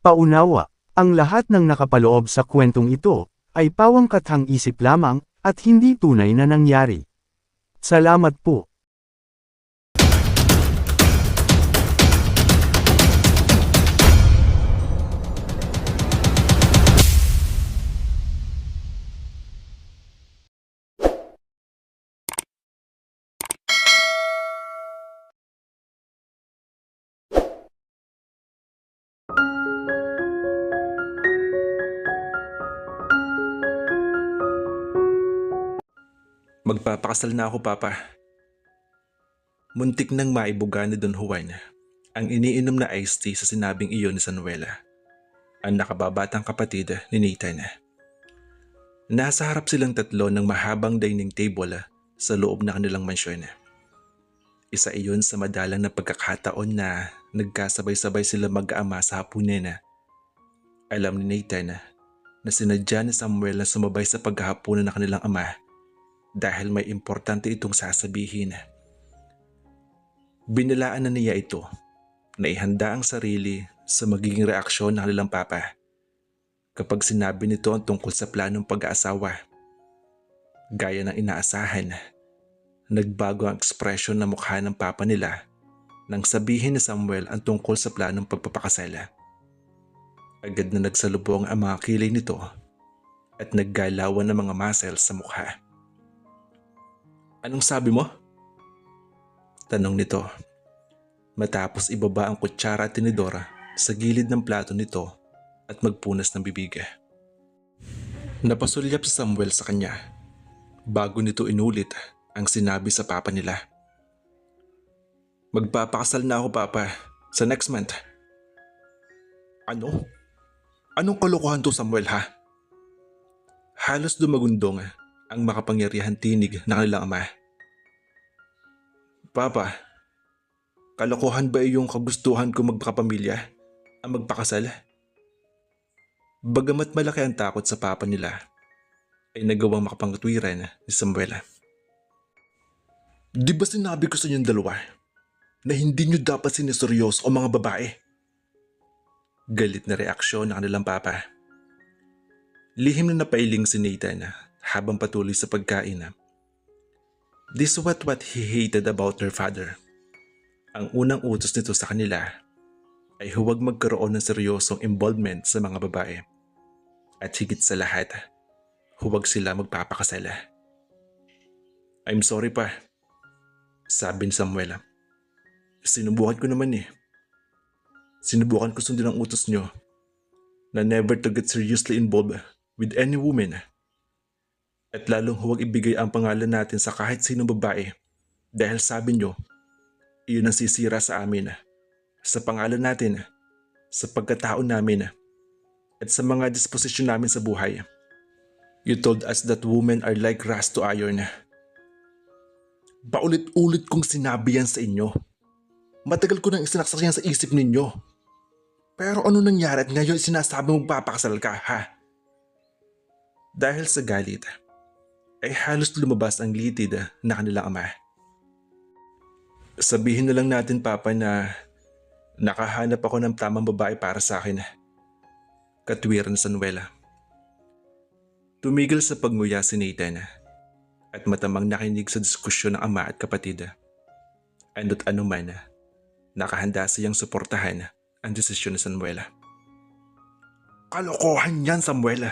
Paunawa, ang lahat ng nakapaloob sa kwentong ito, ay pawangkathang isip lamang, at hindi tunay na nangyari. Salamat po. Magpapakasal na ako, Papa. Muntik nang maibuga ni Don Juan ang iniinom na iced tea sa sinabing iyon ni Sanuela, ang nakababatang kapatid ni Nathan. Nasa harap silang tatlo ng mahabang dining table sa loob ng kanilang mansyon. Isa iyon sa madalang na pagkakataon na nagkasabay-sabay sila mag-aama sa hapunan. Alam ni Nathan na sinadya ni Samuel na sumabay sa paghahapunan ng kanilang ama dahil may importante itong sasabihin. Binalaan na niya ito na ihanda ang sarili sa magiging reaksyon ng kanilang papa kapag sinabi nito ang tungkol sa planong pag-aasawa. Gaya ng inaasahan, nagbago ang ekspresyon ng mukha ng papa nila nang sabihin ni Samuel ang tungkol sa planong pagpapakasal. Agad na nagsalubong ang mga kilay nito at naggalawan ng mga muscles sa mukha. "Anong sabi mo?" tanong nito matapos ibaba ang kutsara at tinidora sa gilid ng plato nito at magpunas ng bibig. Napasulyap si Samuel sa kanya bago nito inulit ang sinabi sa papa nila. "Magpapakasal na ako, Papa, sa next month." "Ano? Anong kalokohan to, Samuel, ha?" Halos dumagundong ang makapangyarihan tinig ng kanilang ama. "Papa, kalokohan ba iyong kagustuhan ko magpakapamilya, ang magpakasal?" Bagamat malaki ang takot sa papa nila, ay nagawang makapangtwiran ni Samuel. "Di ba sinabi ko sa inyong dalawa na hindi nyo dapat siniseryoso o mga babae?" Galit na reaksyon ng kanilang papa. Lihim na napailing si Nathan habang patuloy sa pagkain. This was what he hated about their father. Ang unang utos nito sa kanila ay huwag magkaroon ng seryosong involvement sa mga babae. At higit sa lahat, huwag sila magpapakasal. "I'm sorry, pa," sabi ni Samuel. "Sinubukan ko naman eh. Sinubukan ko sundin ang utos nyo na never to get seriously involved with any woman. At lalong huwag ibigay ang pangalan natin sa kahit sinong babae dahil sabi nyo, iyon ang sisira sa amin, sa pangalan natin, sa pagkatao namin, at sa mga disposisyon namin sa buhay. You told us that women are like rust to iron." Paulit-ulit kong sinabi yan sa inyo. Matagal ko nang isinaksak yan sa isip ninyo. Pero ano nangyari at ngayon sinasabi mong papakasal ka, ha? Dahil sa galit, ay halos lumabas ang litid na kanilang ama. "Sabihin na lang natin, Papa, na nakahanap ako ng tamang babae para sa akin," katwiran ni Sanuel. Tumigil sa pagnguya si Nathan at matamang nakinig sa diskusyon ng ama at kapatid. Ano't anuman, nakahanda siyang suportahan ang desisyon ni Samuel. "Kalokohan yan, Samuel.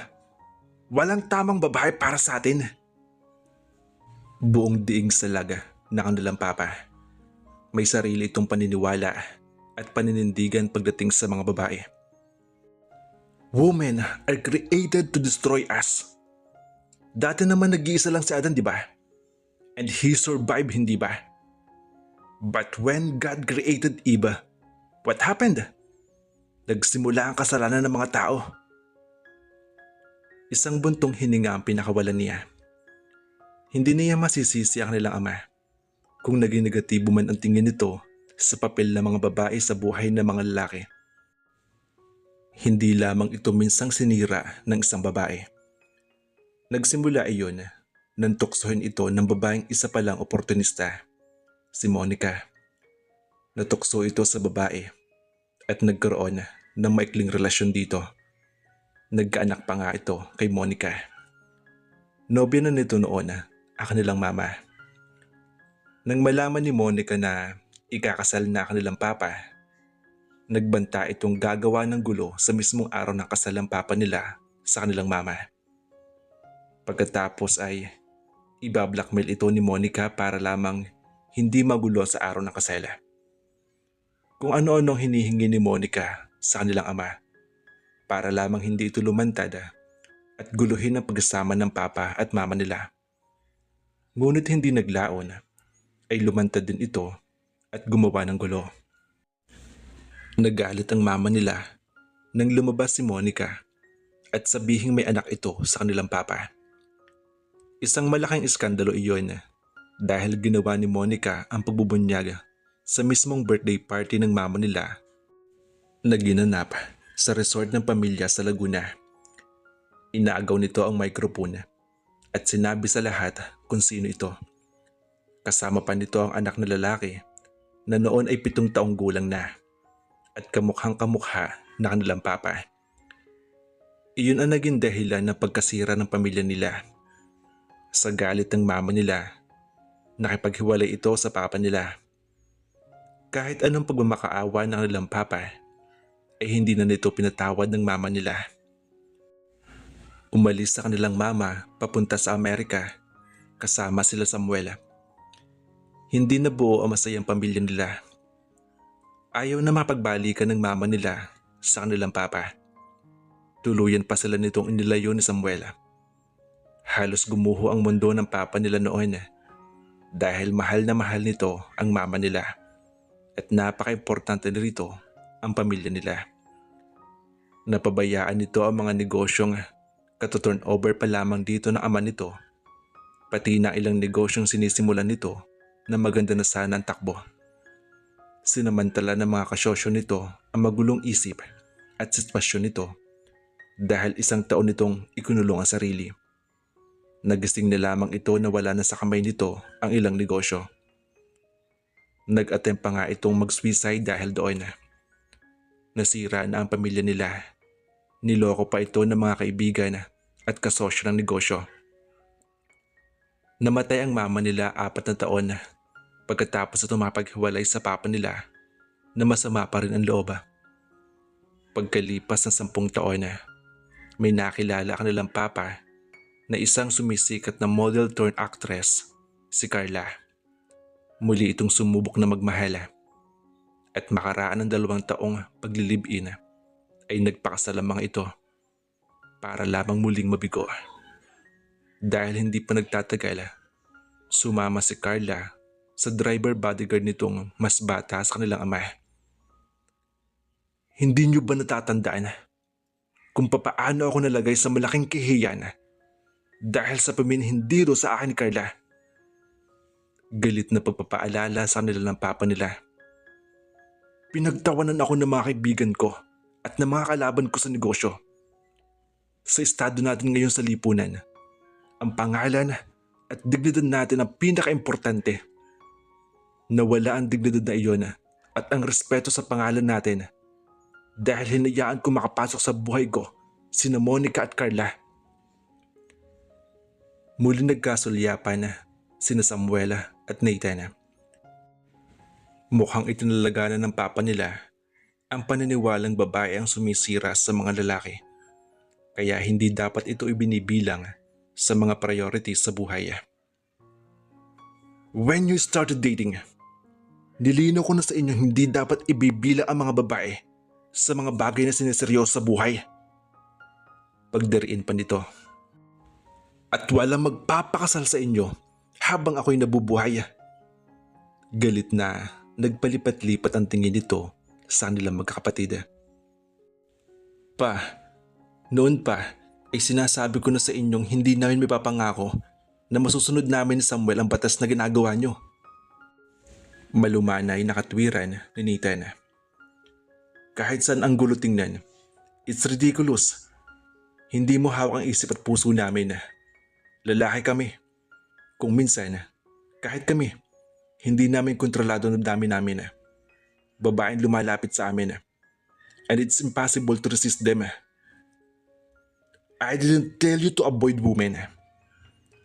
Walang tamang babae para sa atin." Buong diing salaga na kanilang papa. May sarili itong paniniwala at paninindigan pagdating sa mga babae. "Women are created to destroy us. Dati naman nag-iisa lang si Adan, di ba? And he survived, hindi ba? But when God created Eve, what happened? Nagsimula ang kasalanan ng mga tao." Isang buntong hininga ang pinakawalan niya. Hindi niya masisisi ang kanilang ama kung naging negatibo man ang tingin nito sa papel ng mga babae sa buhay ng mga lalaki. Hindi lamang ito minsang sinira ng isang babae. Nagsimula iyon nang tuksohin ito ng babaeng isa palang oportunista, si Monica. Natukso ito sa babae at nagkaroon ng maikling relasyon dito. Nagkaanak pa nga ito kay Monica. Nobya na nito noon ang kanilang mama. Nang malaman ni Monica na ikakasal na kanilang papa, nagbanta itong gagawa ng gulo sa mismong araw ng kasal ng papa nila sa kanilang mama. Pagkatapos ay ibablackmail ito ni Monica para lamang hindi magulo sa araw ng kasal. Kung ano-anong hinihingi ni Monica sa kanilang ama para lamang hindi ito lumantad at guluhin ang pagkasama ng papa at mama nila. Ngunit hindi naglaon ay lumantad din ito at gumawa ng gulo. Nagalit ang mama nila nang lumabas si Monica at sabihing may anak ito sa kanilang papa. Isang malaking iskandalo iyon dahil ginawa ni Monica ang pagbubunyag sa mismong birthday party ng mama nila na ginanap sa resort ng pamilya sa Laguna. Inaagaw nito ang microphone at sinabi sa lahat kung sino ito. Kasama pa nito ang anak na lalaki na noon ay 7 taong gulang na at kamukhang kamukha na kanilang papa. Iyon ang naging dahilan ng pagkasira ng pamilya nila. Sa galit ng mama nila, nakipaghiwalay ito sa papa nila. Kahit anong pagmamakaawa ng kanilang papa, ay hindi na nito pinatawad ng mama nila. Umalis sa kanilang mama papunta sa Amerika kasama sila Samuel. Hindi na buo ang masayang pamilya nila. Ayaw na mapagbalikan ng mama nila sa kanilang papa. Tuluyan pa sila nitong inilayo ni Samuel. Halos gumuho ang mundo ng papa nila noon dahil mahal na mahal nito ang mama nila at napaka-importante nito ang pamilya nila. Napabayaan nito ang mga negosyong katuturnover pa lamang dito ng ama nito, pati na ilang negosyong sinisimulan nito na maganda na sana ang takbo. Sinamantala ng mga kasosyo nito ang magulong isip at sitwasyon nito dahil 1 taon nitong ikinulong ang sarili. Nagising na lamang ito na wala na sa kamay nito ang ilang negosyo. Nag-attempt pa nga itong mag-suicide dahil doon. Nasira na ang pamilya nila. Niloko pa ito ng mga kaibigan at kasosyo ng negosyo. Namatay ang mama nila 4 na taon pagkatapos na tumapaghiwalay sa papa nila na masama pa rin ang loob. Pagkalipas ng 10 taon, may nakilala ang kanilang papa na isang sumisikat na model turned actress, si Carla. Muli itong sumubok na magmahal at makaraan ng 2 taong paglilib-in ay nagpakasal ang mga ito para lamang muling mabigo. Dahil hindi pa nagtatagal, sumama si Carla sa driver bodyguard nitong mas bata sa kanilang ama. Hindi niyo ba natatandaan kung papaano ako nalagay sa malaking kahihiyan dahil sa paminhindiro sa akin ni Carla? Galit na pagpapaalala sa kanila ng papa nila. Pinagtawanan ako ng mga kaibigan ko at ng mga kalaban ko sa negosyo. Sa estado natin ngayon sa lipunan, ang pangalan at dignidad natin ang pinaka-importante. Nawala ang dignidad na iyon at ang respeto sa pangalan natin dahil hinayaan ko makapasok sa buhay ko sina Monica at Carla. Muli nagkasulyapan sina Samuel at Nathan. Mukhang itinalaganan ng papa nila ang paniniwalang babae ang sumisira sa mga lalaki, kaya hindi dapat ito ibinibilang sa mga priorities sa buhay. When you started dating, nilinaw ko na sa inyo hindi dapat ibibilang ang mga babae sa mga bagay na siniseryoso sa buhay. Pagdariin pa nito. At walang magpapakasal sa inyo habang ako'y nabubuhay. Galit na nagpalipat-lipat ang tingin nito sa kanilang magkakapatid. Pa, noon pa ay sinasabi ko na sa inyong hindi namin may papangako na masusunod namin ni Samuel ang batas na ginagawa nyo. Malumanay na katwiran ni Nathan. Kahit saan ang gulo tingnan, it's ridiculous. Hindi mo hawak ang isip at puso namin. Lalaki kami. Kung minsan, kahit kami, hindi namin kontrolado ng dami namin. Babaeng lumalapit sa amin. and it's impossible to resist them. I didn't tell you to avoid women.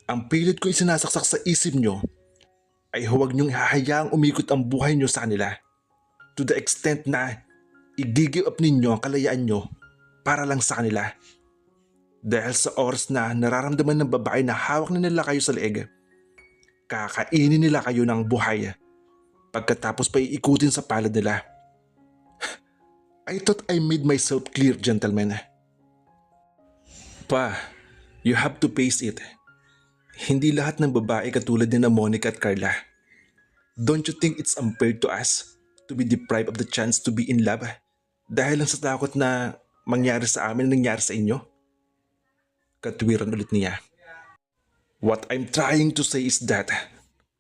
Ang pilit ko isinasaksak sa isip nyo ay huwag niyong hahayaang umikot ang buhay nyo sa kanila to the extent na i-give up ninyo ang kalayaan nyo para lang sa kanila. Dahil sa oras na nararamdaman ng babae na hawak na nila kayo sa leeg, kakainin nila kayo ng buhay pagkatapos pa iikutin sa palad nila. I thought I made myself clear, gentlemen. Pa, you have to face it. Hindi lahat ng babae katulad ni na Monica at Carla. Don't you think it's unfair to us to be deprived of the chance to be in love dahil lang sa takot na mangyari sa amin ang nangyari sa inyo? Katwiran ulit niya. What I'm trying to say is that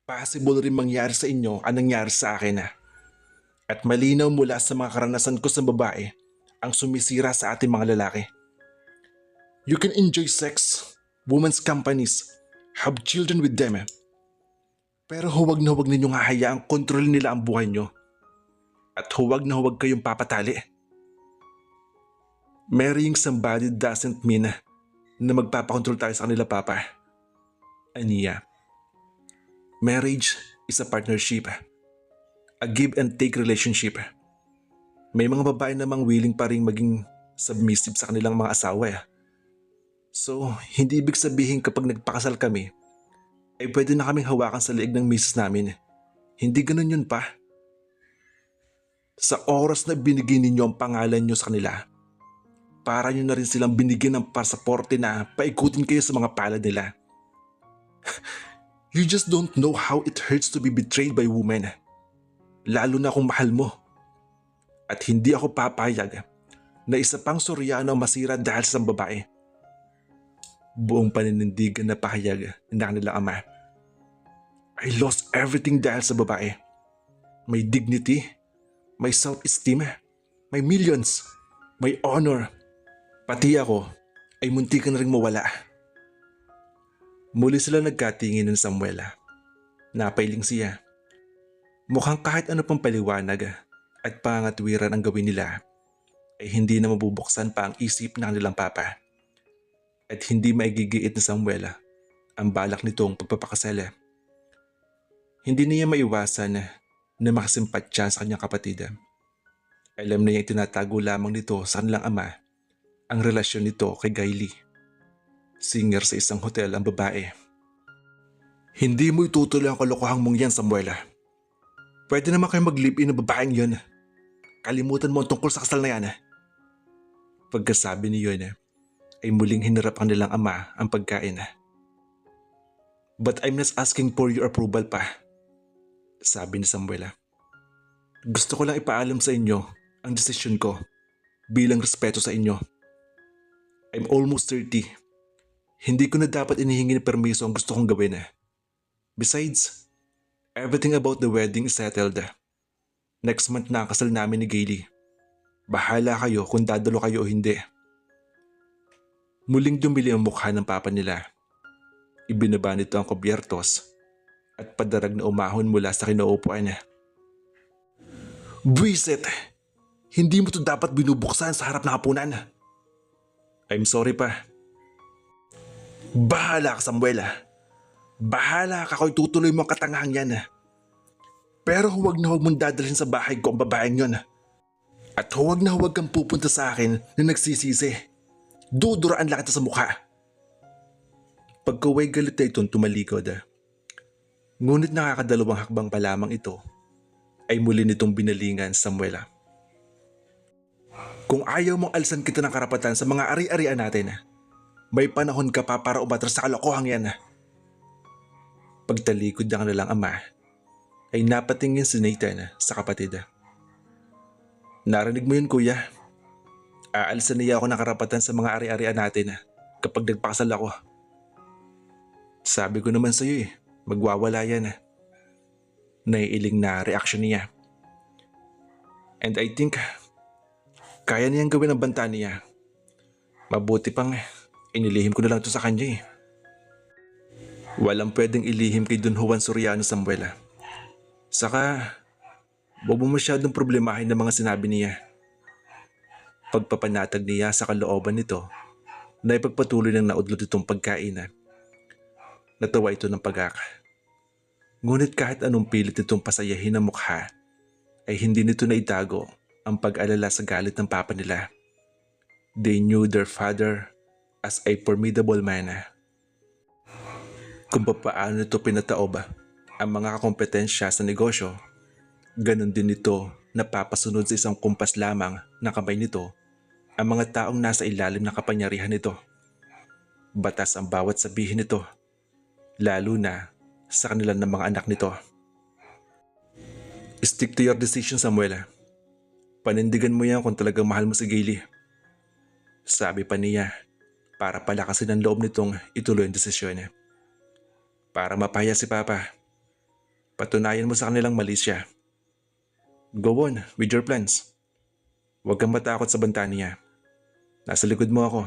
possible rin mangyari sa inyo ang nangyari sa akin. At malinaw mula sa mga karanasan ko sa babae ang sumisira sa ating mga lalaki. You can enjoy sex, women's companies, have children with them. Pero huwag na huwag ninyong hahayaang kontrol nila ang buhay nyo. At huwag na huwag kayong papatali. Marrying somebody doesn't mean na magpapakontrol tayo sa kanila, Papa. Aniya. Marriage is a partnership. A give and take relationship. May mga babae namang willing pa rin maging submissive sa kanilang mga asawa. So, hindi ibig sabihin kapag nagpakasal kami, ay pwede na kaming hawakan sa leeg ng misis namin. Hindi ganun yun, pa. Sa oras na binigay ninyo ang pangalan nyo sa kanila, para nyo na rin silang binigyan ng pasaporte na paikutin kayo sa mga palad nila. You just don't know how it hurts to be betrayed by women. Lalo na kung mahal mo. At hindi ako papayag na isa pang Soriano ang masira dahil sa babae. Buong paninindigan na pahayag ng kanilang ama. I lost everything dahil sa babae. May dignity, may self-esteem, may millions, may honor. Pati ako ay muntikan na rin mawala. Muli sila nagkatingin ng Samuela. Napailing siya. Mukhang kahit ano pang paliwanag at pangatwiran ang gawin nila ay hindi na mabubuksan pa ang isip ng kanilang papa. At hindi maigigiit ni Samuela ang balak nitong pagpapakasal. Hindi niya maiwasan na makasimpatya sa kanyang kapatid. Alam na niya itinatago lamang nito sa kanilang ama ang relasyon nito kay Gailey. Singer sa isang hotel ang babae. Hindi mo itutuloy ang kalokohang mong yan, Samuela. Pwede naman kayo mag-live-in ng babaeng yun. Kalimutan mo ang tungkol sa kasal na yan. Pagkasabi ni yun, ay muling hinarap ang nilang ama ang pagkain. But I'm not asking for your approval, pa. Sabi ni Samuela. Gusto ko lang ipaalam sa inyo ang desisyon ko bilang respeto sa inyo. I'm almost 30. Hindi ko na dapat inihingi ng permiso ang gusto kong gawin. Besides, everything about the wedding is settled. Next month na ang kasal namin ni Gailey. Bahala kayo kung dadalo kayo o hindi. Muling dumili ang mukha ng papa nila. Ibinaba nito ang kubyertos at padarag na umahon mula sa kinaupuan niya. Buisit! Hindi mo to dapat binubuksan sa harap ng hapunan. I'm sorry, pa. Bahala ka, Samuela. Bahala ka kung itutuloy mo ang katangahan yan. Pero huwag na huwag mong dadalhin sa bahay ko ang babaeng yon. At huwag na huwag kang pupunta sa akin na nagsisisi. Duduraan lang kita sa mukha. Pagkaway galit na itong tumalikod. Ngunit nakakadalawang hakbang pa lamang ito ay muli nitong binalingan Samuela. Kung ayaw mong alisan kita ng karapatan sa mga ari-arian natin, may panahon ka pa para umatras sa kalokohang yan. Pagtalikod ng kanilang ama ay napatingin si Nathan sa kapatid. Narinig mo yun, kuya? Aalisan niya ako ng karapatan sa mga ari-arian natin kapag nagpakasal ako. Sabi ko naman sa iyo magwawala yan. Naiiling na reaksyon niya. And I think kaya niyang gawin ang banta niya. Mabuti pang inilihim ko na lang ito sa kanya. Walang pwedeng ilihim kay Don Juan Soriano, Samuela. Saka, huwag mo masyadong problemahin ng mga sinabi niya. Pagpapanatag niya sa kalooban nito na ipagpatuloy ng naudlot itong pagkain. Natawa ito ng pagak. Ngunit kahit anong pilit itong pasayahin ang mukha, ay hindi nito naitago ang pag-alala sa galit ng papa nila. They knew their father as a formidable man. Kung paano nito pinataob ang mga kakompetensya sa negosyo, ganun din nito napapasunod sa isang kumpas lamang na kamay nito ang mga taong nasa ilalim ng kapangyarihan nito. Batas ang bawat sabihin nito, lalo na sa kanilang ng mga anak nito. Stick to your decision, Samuel. Panindigan mo yan kung talagang mahal mo si Gailey. Sabi pa niya para palakasin ang loob nitong ituloy ang desisyon. Para mapaya si Papa, patunayan mo sa kanilang mali siya. Go on with your plans. Huwag kang matakot sa banta niya. Nasa likod mo ako.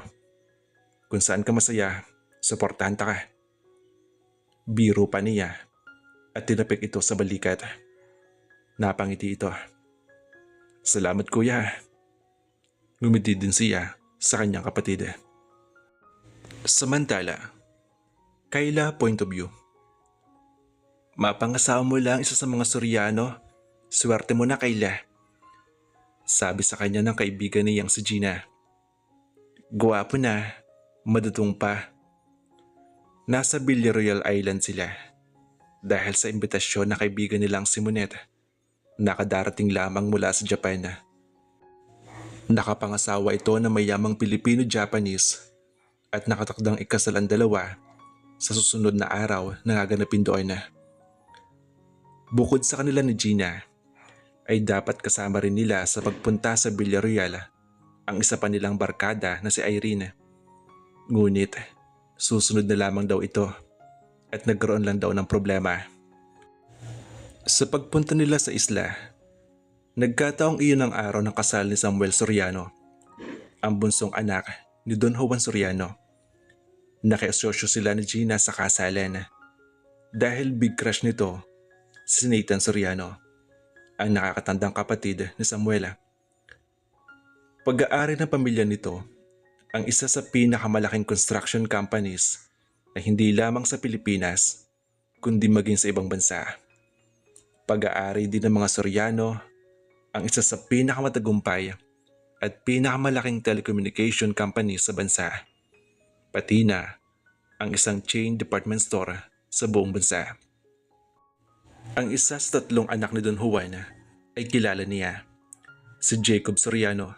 Kung saan ka masaya, suportahan ta ka. Biro pa niya at tinapik ito sa balikat. Napangiti ito. Salamat kuya. Ngumiti din siya sa kanyang kapatid. Samantala, Kayla point of view. Mapangasawa mo lang isa sa mga Soriano. Swerte mo na, Kayla. Sabi sa kanya ng kaibigan niyang si Gina. Guwapo na, madutong pa. Nasa Villareal Island sila. Dahil sa imbitasyon na kaibigan nilang si Monette, nakadarating lamang mula sa Japan. Nakapangasawa ito na mayamang Pilipino-Japanese at nakatakdang ikasal ang dalawa sa susunod na araw na gaganapin doon. Bukod sa kanila ni Gina, ay dapat kasama rin nila sa pagpunta sa Villareal ang isa pa nilang barkada na si Irene. Ngunit susunod na lamang daw ito at nagkaroon lang daw ng problema. Sa pagpunta nila sa isla, nagkataong iyon ang araw ng kasal ni Samuel Soriano, ang bunsong anak ni Don Juan Soriano. Nakiasosyo sila ni Gina sa kasalan dahil big crush nito si Nathan Soriano, ang nakakatandang kapatid ni Samuel. Pag-aari ng pamilya nito ang isa sa pinakamalaking construction companies na hindi lamang sa Pilipinas kundi maging sa ibang bansa. Pag-aari din ng mga Soriano ang isa sa pinakamatagumpay at pinakamalaking telecommunication company sa bansa, pati na ang isang chain department store sa buong bansa. Ang isa sa tatlong anak ni Don Juan ay kilala niya, si Jacob Soriano.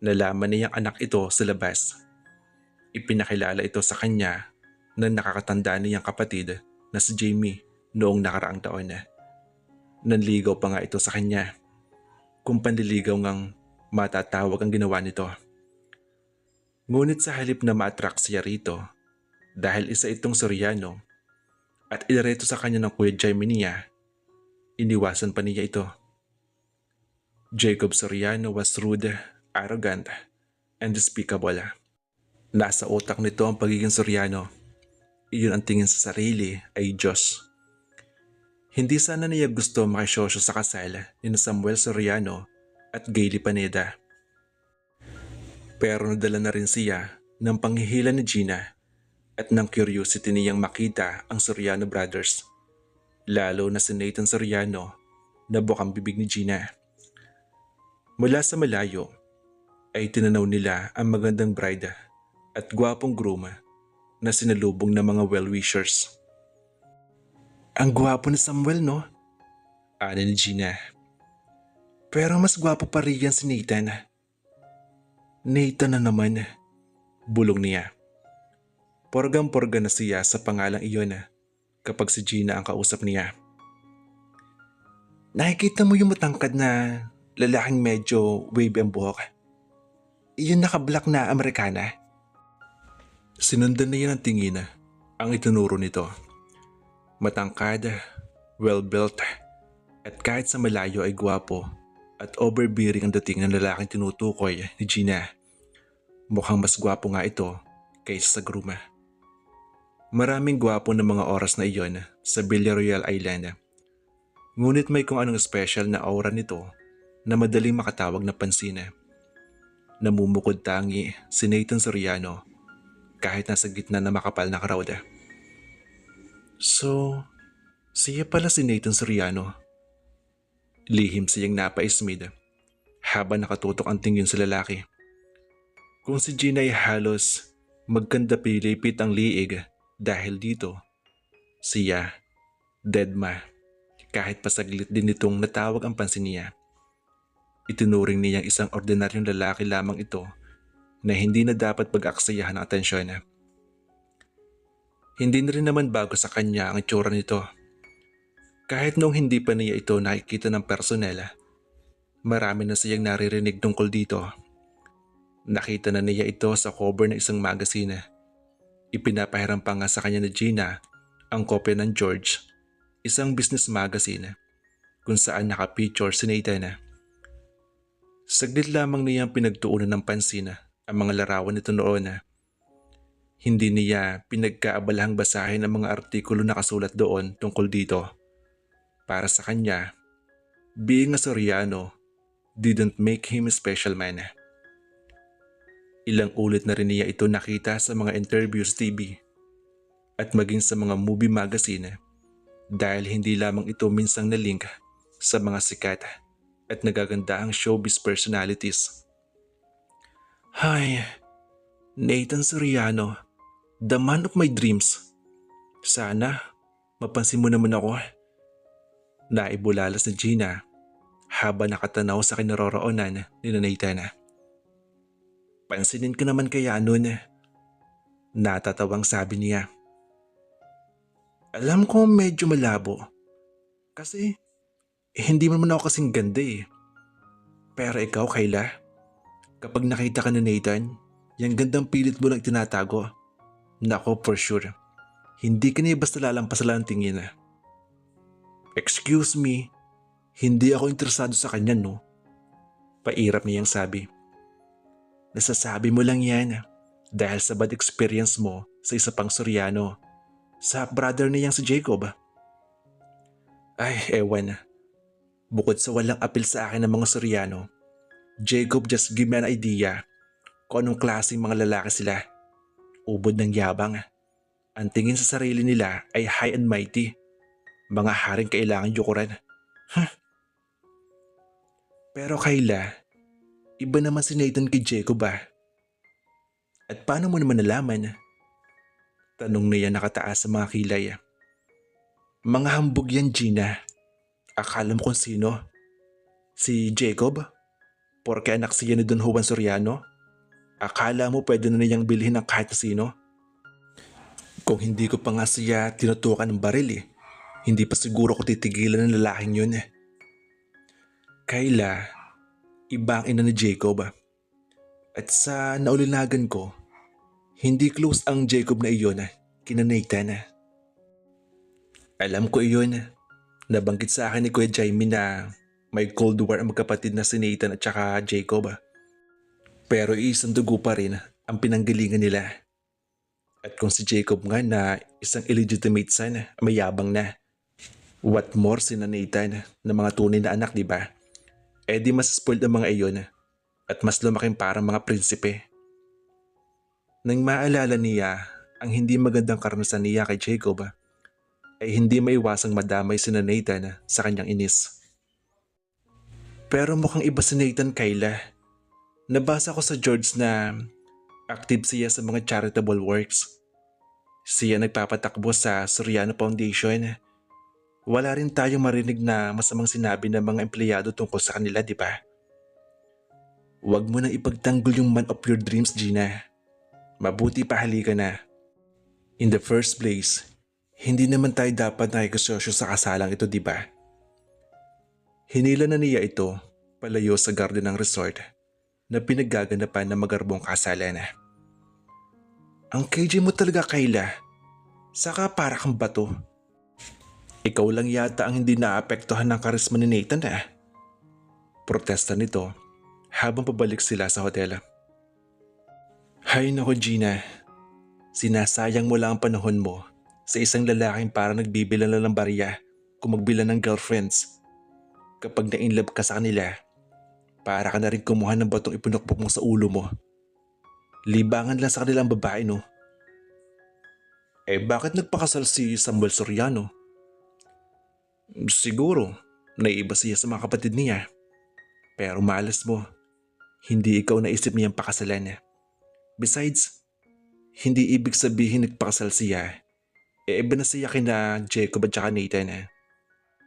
Nalaman niyang anak ito sa labas. Ipinakilala ito sa kanya ng nakakatanda niyang kapatid na si Jamie noong nakaraang taon. Nanligaw pa nga ito sa kanya. Kung panliligaw ngang matatawag ang ginawa nito. Ngunit sa halip na ma-attract siya rito dahil isa itong Soriano at idiretso sa kanya ng Kuya Jaime niya, iniwasan pa niya ito. Jacob Soriano was rude, arrogant, and despicable. Nasa utak nito ang pagiging Soriano. Iyon ang tingin sa sarili ay Diyos. Hindi sana niya gusto makisosyo sa kasal ni Samuel Soriano at Gailey Paneda. Pero nadala na rin siya ng panghihila ni Gina at ng curiosity niyang makita ang Soriano brothers. Lalo na si Nathan Soriano na bukang bibig ni Gina. Mula sa malayo ay tinanaw nila ang magandang bride at gwapong groom na sinalubong ng mga well-wishers. Ang gwapo ni Samuel, no? Ani ni Gina. Pero mas gwapo pa rin si Nathan. Nathan na naman, bulong niya. Porgang-porga na siya sa pangalang iyon kapag si Gina ang kausap niya. Nakikita mo yung matangkad na lalaking medyo wavy ang buhok? Iyon naka-black na Amerikana. Sinundan niya ng tingin ang itinuro nito. Matangkad, well-built, at kahit sa malayo ay gwapo at overbearing ang dating ng lalaking tinutukoy ni Gina. Mukhang mas gwapo nga ito kaysa sa groom. Maraming gwapo ng mga oras na iyon sa Villareal Island. Ngunit may kung anong special na aura nito na madaling makatawag na pansin. Namumukod tangi si Nathan Soriano kahit nasa gitna na makapal na crowd. So, siya pala si Nathan Soriano. Lihim siyang napaismid habang nakatutok ang tingin sa lalaki. Kung si Gina ay halos magkanda pilipit ang liig dahil dito, siya, deadma, kahit pasaglit din itong natawag ang pansin niya. Itinuring niyang isang ordinaryong lalaki lamang ito na hindi na dapat pag-aksayahan ng atensyon. Hindi na rin naman bago sa kanya ang itsura nito. Kahit noong hindi pa niya ito nakikita ng personel, marami na siyang naririnig tungkol dito. Nakita na niya ito sa cover ng isang magazine. Ipinapahiram pa nga sa kanya ni Gina ang kopya ng George, isang business magazine kung saan nakapicture si Nathan. Saglit lamang niyang pinagtuunan ng pansin ang mga larawan nito noon. Hindi niya pinagkaabalahang basahin ang mga artikulo na nakasulat doon tungkol dito. Para sa kanya, being a Soriano didn't make him a special man. Ilang ulit na rin niya ito nakita sa mga interviews sa TV at maging sa mga movie magazine dahil hindi lamang ito minsang nalink sa mga sikat at nagagandahang showbiz personalities. Hi, Nathan Soriano, the man of my dreams. Sana mapansin mo naman ako. Naibulalas ni Gina habang nakatanaw sa kinaroroonan ni Nathan. Pansinin ka naman kaya nun. Natatawang sabi niya. Alam ko medyo malabo. Kasi hindi mo naman ako kasing ganda eh. Pero ikaw, Kayla, kapag nakita ka ni Nathan, yung gandang pilit mo lang tinatago. Nako, for sure. Hindi ka niya basta lalampas lang ang tingin. Excuse me, hindi ako interesado sa kanya, no? Pairap niyang sabi. Nasasabi mo lang yan dahil sa bad experience mo sa isa pang Soriano, sa brother niyang si Jacob. Ay, ewan. Bukod sa walang apil sa akin ng mga Soriano, Jacob just give me an idea kung anong klaseng mga lalaki sila. Ubod ng yabang. Ang tingin sa sarili nila ay high and mighty. Mga haring kailangan yukuran. Pero Kayla, iba naman si Nathan kay Jacob ba? At paano mo naman nalaman? Tanong niya nakataas sa mga kilay. Mga hambog yan, Gina. Akala mo kung sino? Si Jacob? Porke anak siya ni Don Juan Soriano? Akala mo pwede na niyang bilhin ng kahit na sino? Kung hindi ko pa nga siya tinutukan ng baril hindi pa siguro ko titigilan ng lalaking yun. Kayla, iba ang ina ni Jacob. At sa naulinagan ko, hindi close ang Jacob na iyon kina Nathan. Alam ko iyon. Nabanggit sa akin ni Kuya Jaime na may Cold War ang magkapatid na si Nathan at saka Jacob. Pero isang dugo pa rin ang pinanggalingan nila. At kung si Jacob nga na isang illegitimate son, mayabang na. What more si Nathan na mga tunay na anak, di ba? Eh di mas spoiled ang mga iyon at mas lumaking parang mga prinsipe. Nang maalala niya ang hindi magandang karanasan niya kay Jacob, ay hindi maiwasang madamay si Nathan sa kanyang inis. Pero mukhang iba si Nathan, Kayla. Nabasa ko sa George na active siya sa mga charitable works. Siya nagpapatakbo sa Soriano Foundation. Wala rin tayong marinig na masamang sinabi ng mga empleyado tungkol sa kanila, di ba? Huwag mo nang ipagtanggol yung man of your dreams, Gina. Mabuti pa halika na. In the first place, hindi naman tayo dapat nakikasosyo sa kasalang ito, di ba? Hinila na niya ito palayo sa garden ng resort na pinaggaganapan ng magarbong kasalan. Ang KJ mo talaga, Kayla. Saka para kang bato. Ikaw lang yata ang hindi naapektuhan ng karisma ni Nathan Protesta nito habang pabalik sila sa hotel. Hay nako, Gina. Sinasayang mo lang ang panahon mo sa isang lalaking parang nagbibilang lang ng barya kung magbilang ng girlfriends. Kapag na-inlove ka sa kanila, Para ka na rin kumuha ng batong ipinukpok mo sa ulo mo. Libangan lang sa kanilang babae, no? Bakit nagpakasal si Samuel Soriano? Siguro, naiiba siya sa mga kapatid niya. Pero malas mo, hindi ikaw naisip niyang pakasalan niya. Besides, hindi ibig sabihin nagpakasal siya. Iba na siya kina Jacob at saka Nathan.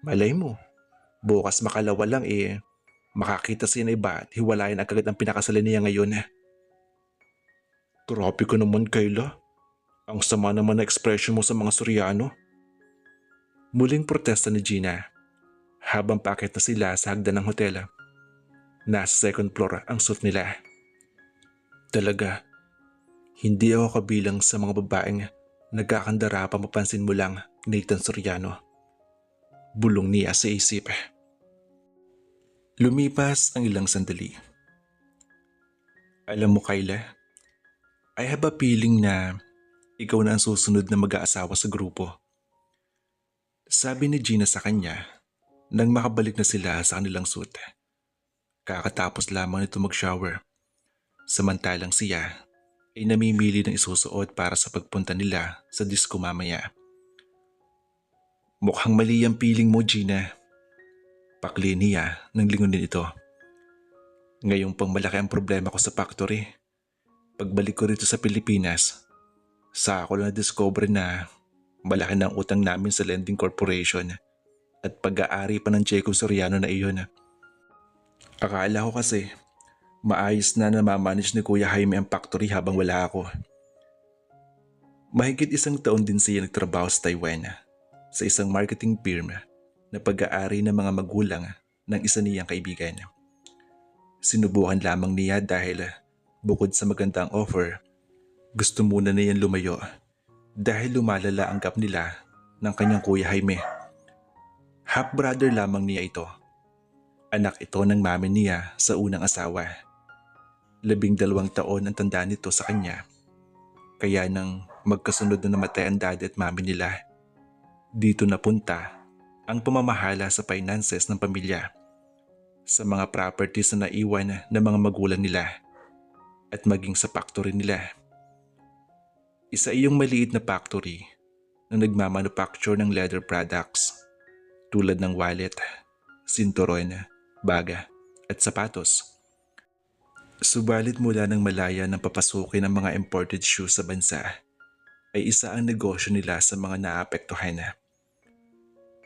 Malay mo, bukas makalawa lang makakita siya na iba at hiwalayan agad ang pinakasalan niya ngayon. Grabe ka naman, Kayla. Ang sama naman na ekspresyon mo sa mga Soriano. Muling protesta ni Gina habang paakyat na sila sa hagdan ng hotel. Nasa second floor ang suite nila. Talaga, hindi ako kabilang sa mga babaeng nagkakandara pa mapansin mo lang, Nathan Soriano. Bulong niya sa isip. Lumipas ang ilang sandali. Alam mo, Kayla, I have a feeling na ikaw na ang susunod na mag-aasawa sa grupo. Sabi ni Gina sa kanya nang makabalik na sila sa kanilang suite. Kakatapos lamang nito mag-shower. Samantalang siya ay namimili ng isusuot para sa pagpunta nila sa disco mamaya. Mukhang mali ang piling mo, Gina. Pakli niya nang lingunin ito. Ngayong pang malaki ang problema ko sa factory. Pagbalik ko rito sa Pilipinas, sa ako lang na-discover na malaki na ang utang namin sa lending corporation at pag-aari pa ng Jacob Soriano na iyon. Akala ko kasi maayos na namamanage ni Kuya Jaime ang factory habang wala ako. Mahigit 1 taon din siya nagtrabaho sa Taiwan sa isang marketing firm na pag-aari ng mga magulang ng isa niyang kaibigan. Sinubukan lamang niya dahil bukod sa magandang offer, gusto muna niyang lumayo dahil lumalala ang gap nila ng kanyang Kuya Jaime. Half-brother lamang niya ito. Anak ito ng mami niya sa unang asawa. 12 taon ang tanda nito sa kanya. Kaya nang magkasunod na namatay ang daddy at mami nila, dito napunta ang pamamahala sa finances ng pamilya, sa mga properties na naiwan ng mga magulang nila at maging sa factory nila. Isa iyong maliit na factory na nagmamanufacture ng leather products tulad ng wallet, sinturon, baga at sapatos. Subalit mula nang malaya ng papasukin ng mga imported shoes sa bansa, ay isa ang negosyo nila sa mga naapektuhan.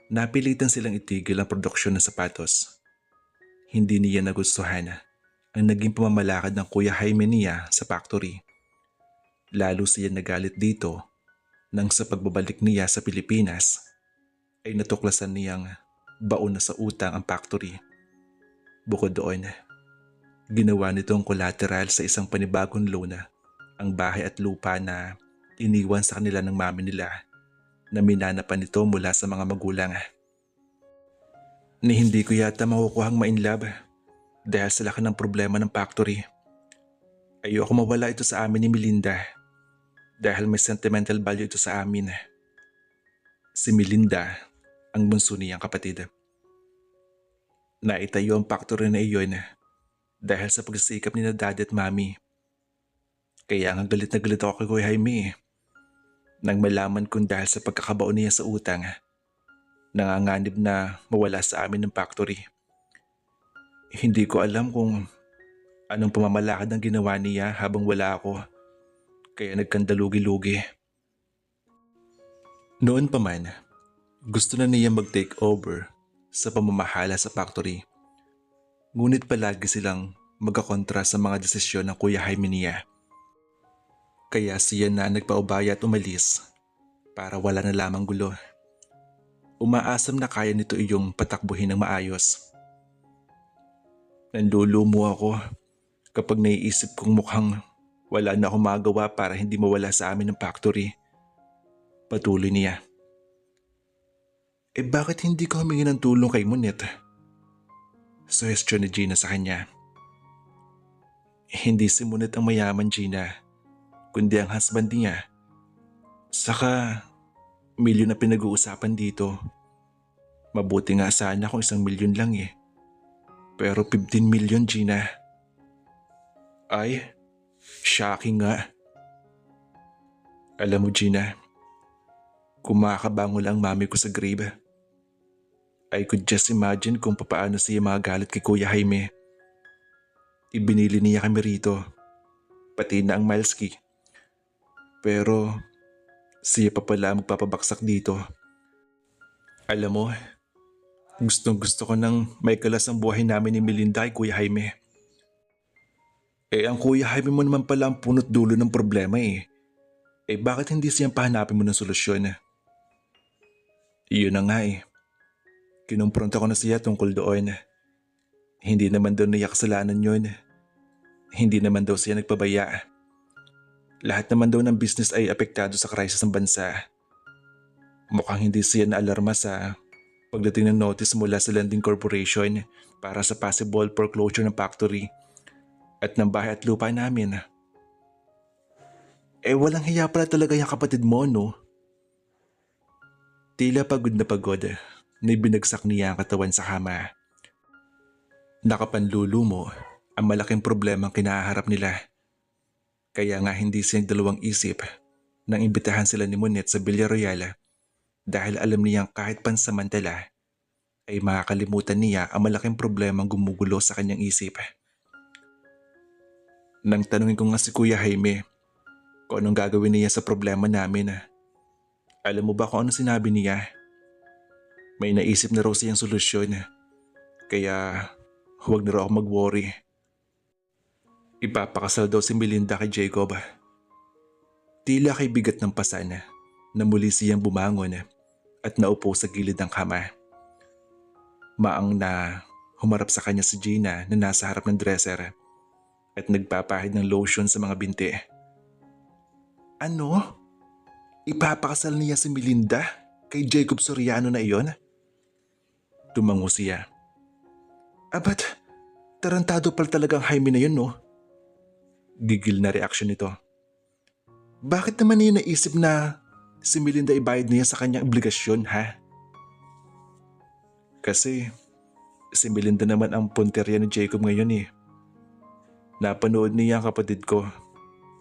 Napilitan silang itigil ang produksyon ng sapatos. Hindi niya nagustuhan ang naging pamamalakad ng Kuya Jaime niya sa factory. Lalo siya nagalit dito nang sa pagbabalik niya sa Pilipinas ay natuklasan niyang baon na sa utang ang factory. Bukod doon, ginawa nitong collateral sa isang panibagong loan ang bahay at lupa na iniwan sa kanila ng mami nila na minana pa nito mula sa mga magulang. Ni hindi ko yata makukuhang ma-inlove dahil sa laki ng problema ng factory. Ayoko mawala ito sa amin ni Melinda dahil may sentimental value ito sa amin. Si Melinda, ang bunso niyang kapatid. Naitayo ang factory na iyon dahil sa pagsisikap ni na daddy at mami. Kaya nga galit na galit ako kay Kuya Jaime nang malaman kong dahil sa pagkakabaon niya sa utang, nanganganib na mawala sa amin ng factory. Hindi ko alam kung anong pamamalakad ang ginawa niya habang wala ako, kaya nagkandalugi-lugi. Noon pa man, gusto na niya mag-take over sa pamamahala sa factory. Ngunit palagi silang magkakontra sa mga desisyon ng Kuya Jaime niya. Kaya siya na nagpaubaya at umalis para wala na lamang gulo. Umaasam na kaya nito iyong patakbuhin ng maayos. Nandulumo ako kapag naiisip kong mukhang wala na akong magawa para hindi mawala sa amin ng factory. Patuloy niya. Bakit hindi ka humingi ng tulong kay Monet? Suhestyon ni Gina sa kanya. Hindi si Monet ang mayaman, Gina, kundi ang husband niya. Saka, milyon na pinag-uusapan dito. Mabuti nga sana kung 1 milyon lang . Pero 15 million, Gina. Ay, shocking nga. Alam mo, Gina, kumakabango lang mami ko sa grave. I could just imagine kung papaano siya magalit kay Kuya Jaime. Ibinili niya kami rito, pati na ang Milesky. Pero siya pa pala magpapabaksak dito. Alam mo, gustong gusto ko nang may kalas ang buhay namin ni Melinda kay Kuya Jaime. Ang Kuya Jaime mo naman pala ang punot dulo ng problema eh. Bakit hindi siyang pahanapin mo ng solusyon? Iyon na nga eh. Kinumpronta ko na siya tungkol doon. Hindi naman daw niya kasalanan yun. Hindi naman daw siya nagpabaya. Lahat naman daw ng business ay apektado sa krisis ng bansa. Mukhang hindi siya naalarma sa pagdating ng notice mula sa Lending Corporation para sa possible foreclosure ng factory at ng bahay at lupa namin. Walang hiya pala talaga yung kapatid mo, no? Tila pagod na binagsak niya ang katawan sa kama. Nakapanlulo mo ang malaking problema ang kinaharap nila. Kaya nga hindi siyang dalawang isip nang imbitahan sila ni Monet sa Villaroyal dahil alam niyang kahit pansamantala ay makakalimutan niya ang malaking problema ang gumugulo sa kanyang isip. Nang tanungin ko nga si Kuya Jaime kung anong gagawin niya sa problema namin, alam mo ba kung ano sinabi niya? May naisip na raw siyang solusyon, kaya huwag na raw ako mag-worry. Ipapakasal daw si Melinda kay Jacob. Tila kay bigat ng pasan na muli siyang bumangon at naupo sa gilid ng kama. Maang na humarap sa kanya si Gina na nasa harap ng dresser at nagpapahid ng lotion sa mga binti. Ano? Ipapakasal niya si Melinda kay Jacob Soriano na iyon? Tumango siya. Ba't tarantado pala talagang Jaime na yun, no? Gigil na reaksyon nito. Bakit naman niya naisip na si Melinda ibayad niya sa kanyang obligasyon, ha? Kasi si Melinda naman ang punterya ni Jacob ngayon eh. Napanood niya ang kapatid ko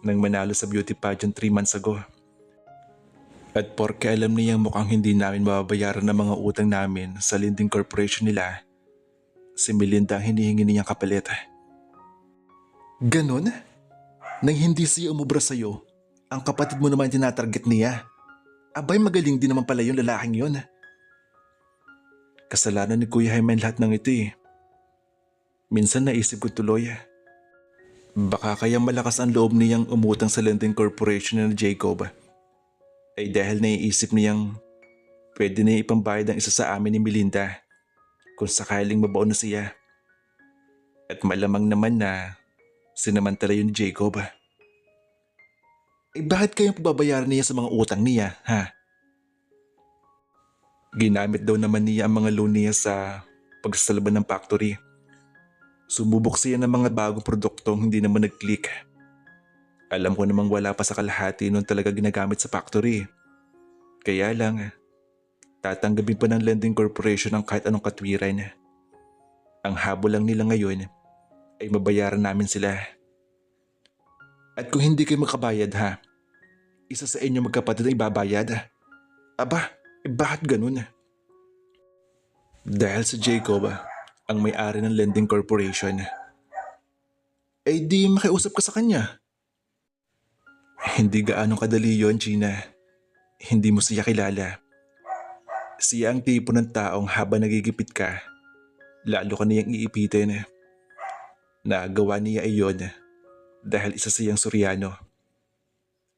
nang manalo sa beauty pageant 3 months ago. At porke alam niyang mukhang hindi namin mababayaran ng mga utang namin sa lending corporation nila, si Melinda ang hinihingi niyang kapalit. Ganon? Nang hindi siya umubra sa'yo, ang kapatid mo naman tinatarget niya. Abay, magaling din naman pala yung lalaking yun. Kasalanan ni Kuya Jaime lahat ng ito eh. Minsan naisip ko tuloy, baka kaya malakas ang loob niyang umutang sa lending corporation na Jacob ay dahil naiisip niyang pwede niya ipambayad ang isa sa amin ni Melinda kung sakaling mabaon na siya. At malamang naman na sinamantala yun ni Jacob. Bakit kayong pababayaran niya sa mga utang niya, ha? Ginamit daw naman niya ang mga loan niya sa pagsasalaban ng factory. Sumubok siya ng mga bagong produktong hindi naman nag-click. Alam ko namang wala pa sa kalahati nung talaga ginagamit sa factory. Kaya lang, tatanggapin pa ng lending corporation ang kahit anong katwiran. Ang habol lang nila ngayon ay mabayaran namin sila. At kung hindi kayo makabayad ha, isa sa inyo magkapatid ang ibabayad. Aba, bakit ganun? Dahil si Jacob ang may-ari ng lending corporation. Di makiusap ka sa kanya. Hindi gaano kadali yon, Gina. Hindi mo siya kilala. Siya ang tipo ng taong habang nagigipit ka, lalo ka niyang iipitin. Nagawa niya iyon dahil isa siyang Soriano.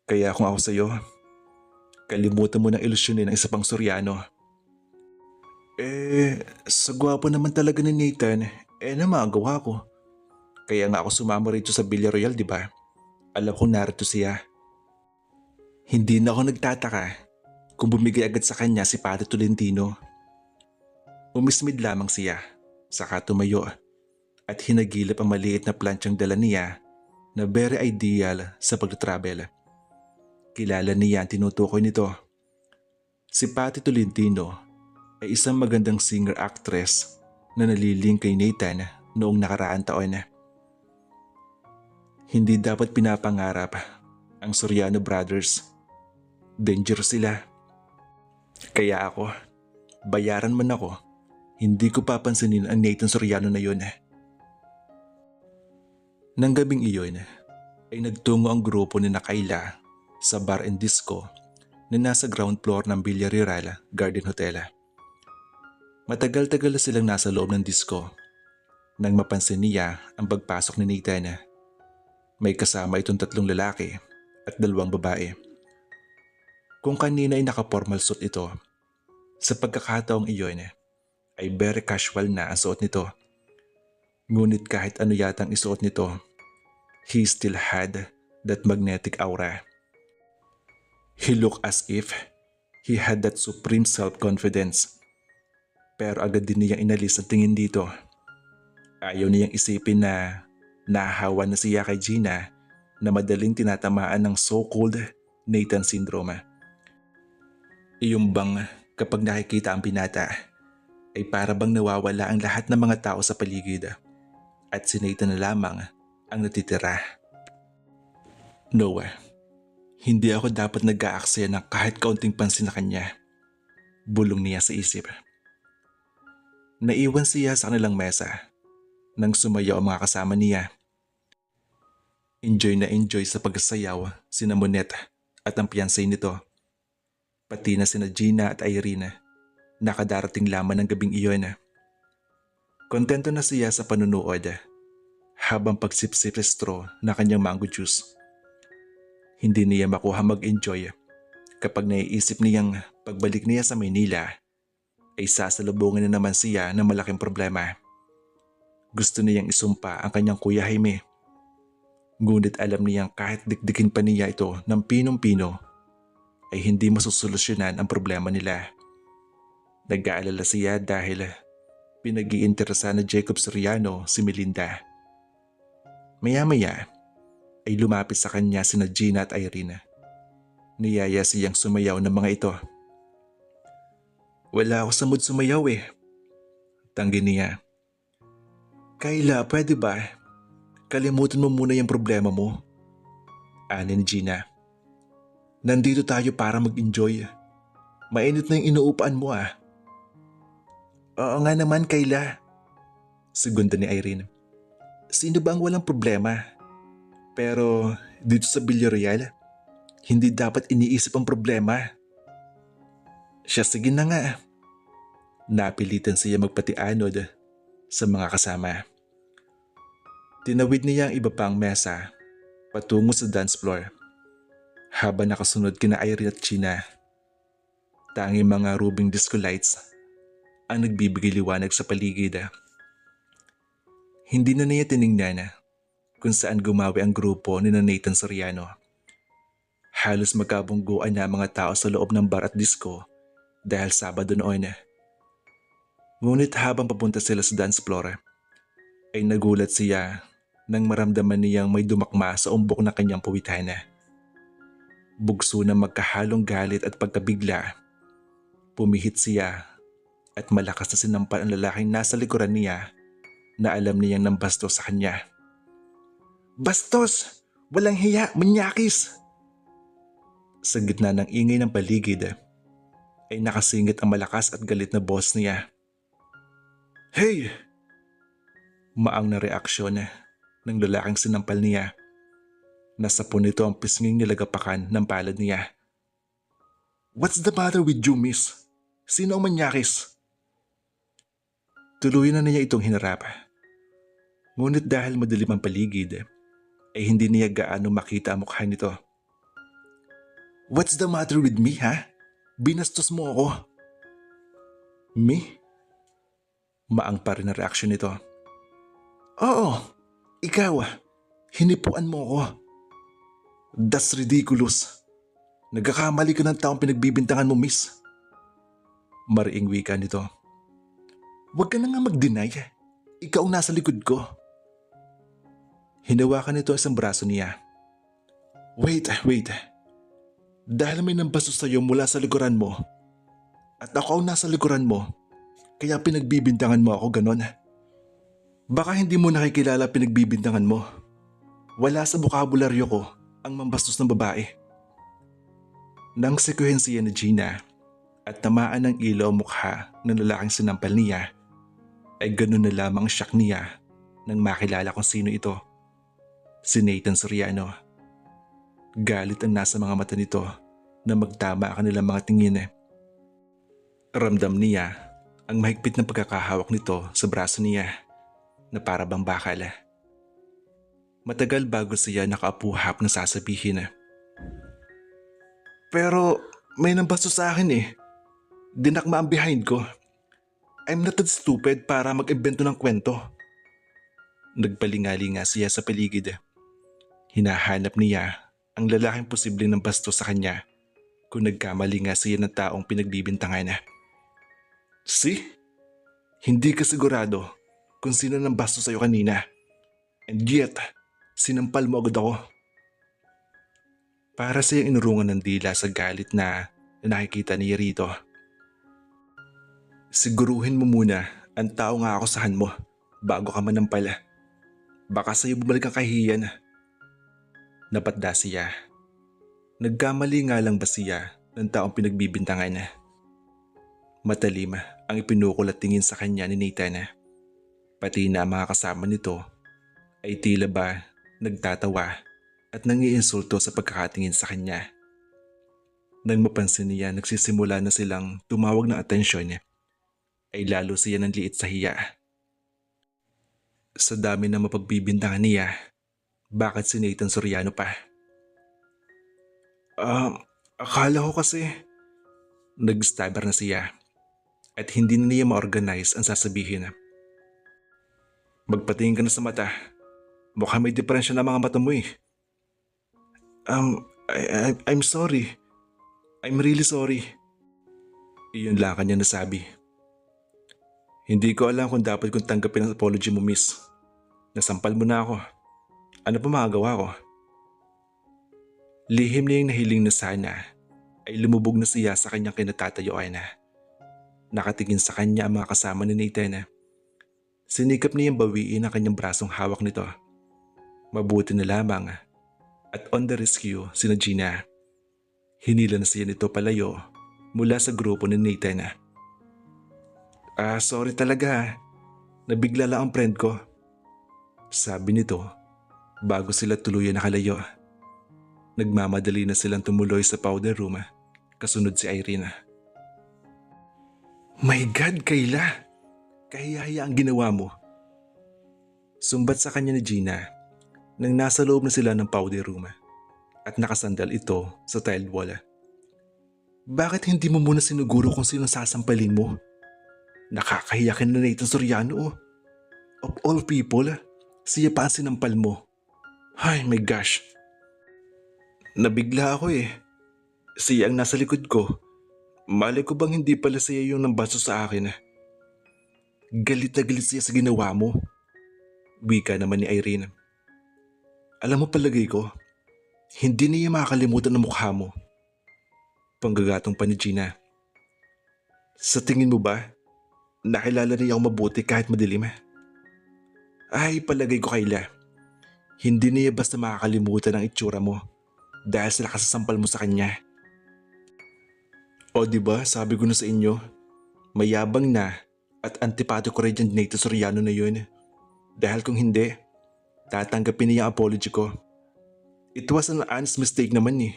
Kaya kung ako sa'yo, kalimutan mo ng ilusyonin ang isa pang Soriano. Sa gwapo naman talaga ni Nathan, na magawa ko. Kaya nga ako sumama rito sa Villaroyal, di ba? Alam kong narito siya. Hindi na ako nagtataka kung bumigay agad sa kanya si Padre Tolentino. Umismid lamang siya, saka tumayo at hinagilap ang maliit na plantsyang dala niya na very ideal sa pag-travel. Kilala niya ang tinutukoy nito. Si Patti Tolentino ay isang magandang singer-actress na naliling kay Nathan noong nakaraang taon. Hindi dapat pinapangarap ang Soriano Brothers. Dangerous sila. Kaya ako, bayaran man ako, hindi ko papansinin ang Nathan Soriano na yun. Nang gabing iyon, ay nagtungo ang grupo ni Kayla sa bar and disco na nasa ground floor ng Villarreal Garden Hotel. Matagal-tagal na silang nasa loob ng disco nang mapansin niya ang pagpasok ni Nathan. May kasama itong 3 lalaki at 2 babae. Kung kanina ay naka-formal suit ito, sa pagkakataong iyon ay very casual na ang suot nito. Ngunit kahit ano yatang isuot nito, he still had that magnetic aura. He looked as if he had that supreme self-confidence. Pero agad din niyang inalis ang tingin dito. Ayaw niyang isipin na nahahawa na siya kay Gina na madaling tinatamaan ng so-called Nathan syndrome. Iyong bang kapag nakikita ang binata ay para bang nawawala ang lahat ng mga tao sa paligid at si Nathan na lamang ang natitira. No, hindi ako dapat nag-aaksaya ng kahit kaunting pansin na kanya. Bulong niya sa isip. Naiwan siya sa kanilang mesa nang sumayaw ang mga kasama niya. Enjoy na enjoy sa pagsayaw sina Monette at ang fiancé nito. Pati na sina Gina at Irene, nakadarating lamang ng gabing iyon. Kontento na siya sa panunood habang pagsipsip sa straw na kanyang mango juice. Hindi niya makuha mag-enjoy kapag naiisip niyang pagbalik niya sa Maynila ay sasalubungin na naman siya ng malaking problema. Gusto niyang isumpa ang kanyang Kuya Jaime. Ngunit alam niyang kahit dikdikin pa niya ito ng pinong-pino ay hindi masusolusyonan ang problema nila. Nag-aalala siya dahil pinag-iinteresa na Jacob Soriano si Melinda. Maya-maya ay lumapit sa kanya sina Gina at Irene. Niyaya siyang sumayaw ng mga ito. Wala ako sa mood sumayaw Tanggi niya. Kayla, pwede ba? Kalimutan mo muna yung problema mo. Ani ni Gina. Nandito tayo para mag-enjoy. Mainit na yung inuupuan mo Oo nga naman, Kayla. Segunda ni Irene. Sino ba ang walang problema? Pero dito sa Villarreal, hindi dapat iniisip ang problema. Siya, sige na nga. Napilitan siya magpatianod sa mga kasama. Tinawid niya ang iba pang mesa patungo sa dance floor habang nakasunod kina Irene at Gina. Tanging mga rubing disco lights ang nagbibigay liwanag sa paligid. Hindi na niya tiningnan kung saan gumawi ang grupo ni Nathan Soriano. Halos magkabungguan na ang mga tao sa loob ng bar at disco dahil Sabado noon. Ngunit habang papunta sila sa dance floor, ay nagulat siya nang maramdaman niyang may dumakma sa umbok na kanyang puwitan. Bugso na magkahalong galit at pagkabigla, pumihit siya at malakas na sinampal ang lalaking nasa likuran niya na alam niyang nambastos sa kanya. Bastos! Walang hiya! Manyakis! Sa gitna ng ingay ng paligid ay nakasingit ang malakas at galit na boss niya. Hey! Maang na reaksyon ng lalaking sinampal niya. Nasapon nito ang pisnging nilagapakan ng palad niya. What's the matter with you, miss? Sino ang manyakis? Tuluyan na niya itong hinarap. Ngunit dahil madilim ang paligid, ay hindi niya gaano makita ang mukha nito. What's the matter with me, ha? Binastos mo ako. Me? Maang pa rin ang reaksyon nito. Oo, ikaw. Hinipuan mo ako. That's ridiculous. Nagkakamali ka ng taong pinagbibintangan mo, miss. Mariing wika nito. Huwag ka na nga mag-deny. Ikaw ang nasa likod ko. Hinawakan nito isang braso niya. Wait. Dahil may nambastos sa'yo mula sa likuran mo at ako ang nasa likuran mo, kaya pinagbibintangan mo ako ganon. Baka hindi mo nakikilala pinagbibintangan mo. Wala sa bokabularyo ko ang mambastos ng babae. Nang sekuhensiya ni Gina at tamaan ng ilaw mukha ng lalaking sinampal niya, ay ganun na lamang ang shock niya nang makilala kung sino ito. Si Nathan Soriano. Galit ang nasa mga mata nito na magtama ang kanilang mga tingin. Ramdam niya ang mahigpit na pagkakahawak nito sa braso niya na para bang bakal. Matagal bago siya nakaapuhap na sasabihin. Pero may nambastos sa akin eh. Dinakma ang behind ko. I'm not that stupid para mag-imbento ng kwento. Nagpalingali nga siya sa paligid. Hinahanap niya ang lalaking posibleng nambasto sa kanya kung nagkamali nga siya ng taong pinagbibintangan. See? Hindi ka sigurado kung sino nambasto sa'yo kanina. And yet, sinampal mo agad ako. Para siyang inurungan ng dila sa galit na nakikita niya rito. Siguruhin mo muna ang taong aakusahan mo bago ka manampal. Baka sa'yo bumalik ang kahihiyan. Napatda siya. Nagkamali nga lang ba siya ng taong pinagbibintangan? Matalim ang ipinukol at tingin sa kanya ni Nathan. Pati na mga kasama nito ay tila ba nagtatawa at nangiinsulto sa pagkakatingin sa kanya. Nang mapansin niya nagsisimula na silang tumawag ng atensyon, ay lalo siya ng liit sa hiya. Sa dami na mapagbibintangan niya, bakit si Nathan Soriano pa? Akala ko kasi nag-stabber na siya at hindi na niya ma-organize ang sasabihin. Magpatingin ka na sa mata. Mukhang may diferensya na mga mata mo eh. I'm sorry. I'm really sorry. Iyon lang kanya nasabi. Hindi ko alam kung dapat kong tanggapin ang apology mo, miss. Nasampal mo na ako. Ano pa magagawa ko? Lihim niyang nahiling na sana ay lumubog na siya sa kanyang kinatatayuan. Nakatingin sa kanya ang mga kasama ni Nathan. Sinikap niyang bawiin ang kanyang brasong hawak nito. Mabuti na lamang at on the rescue sina Gina. Hinila na siya nito palayo mula sa grupo ni Nathan. Sorry talaga. Nabigla lang ang friend ko. Sabi nito bago sila tuluyan nakalayo. Nagmamadali na silang tumuloy sa powder room kasunod si Irene. My God, Kayla! Kahiya-hiya ang ginawa mo. Sumbat sa kanya ni Gina nang nasa loob na sila ng powder room at nakasandal ito sa tiled wall. Bakit hindi mo muna sinuguro kung sino sasampalin mo? Nakakahiya ka na Nathan Soriano. Of all people, siya pa ang sinampal mo. Ay my gosh. Nabigla ako eh. Siya ang nasa likod ko. Malay ko bang hindi pala siya yung nambaso sa akin. Galit na galit siya sa ginawa mo. Wika naman ni Irene. Alam mo palagay ko, hindi niya makakalimutan ang mukha mo. Panggagatong pa ni Gina. Sa tingin mo ba, nakilala niya ako mabuti kahit madilim? Ay, palagay ko Kayla. Hindi niya basta makakalimutan ang itsura mo dahil sa nakasasampal mo sa kanya. O diba, sabi ko na sa inyo, mayabang na at antipatiko rin dyan Nathan Soriano na yun. Dahil kung hindi, tatanggapin niya ang apology ko. It was an honest mistake naman eh.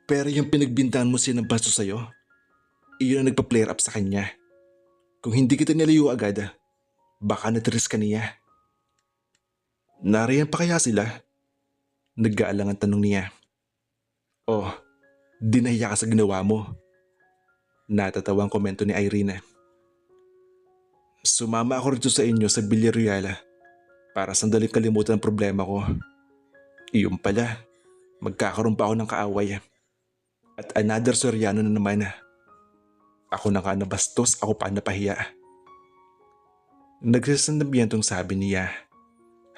Pero yung pinagbintangan mo siya ng basto sa'yo, iyon ang nagpa-flare up sa kanya. Kung hindi kita nilayo agad, baka natrisk ka niya. Nariyan pa kaya sila? Nag-aalang ang tanong niya. Oh, dinahiya ka sa ginawa mo. Natatawang komento ni Irene. Sumama ako rito sa inyo sa Villarreal para sandali kalimutan ang problema ko. Iyon pala, magkakaroon pa ako ng kaaway. At another Soriano na naman. Ako na nga nabastos, ako pa napahiya. Nagsasandamyentong sabi niya